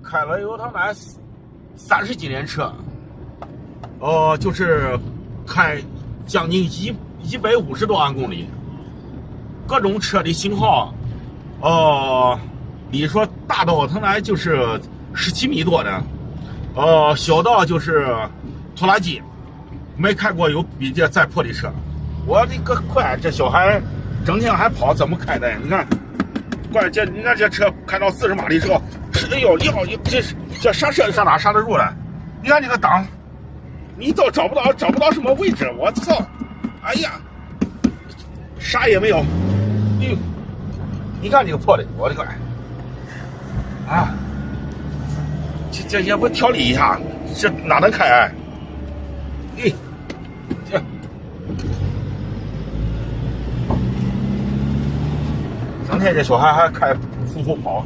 开了有他妈30几年车，就是开将近150多万公里，各种车的型号，你说大到他妈就是17米多的，小到就是拖拉机，没开过有比这再破的车。我的个快，这小孩整天还跑，怎么开的？你看，关键你看这车开到40马力时候，哎呦，这刹车上哪刹得住了？你看这个档，你都找不到什么位置，我操！哎呀，啥也没有。哎呦，你看这个破的，我的个！啊，这也不调理一下，这哪能开？哎，这。整天这小孩还开呼呼跑，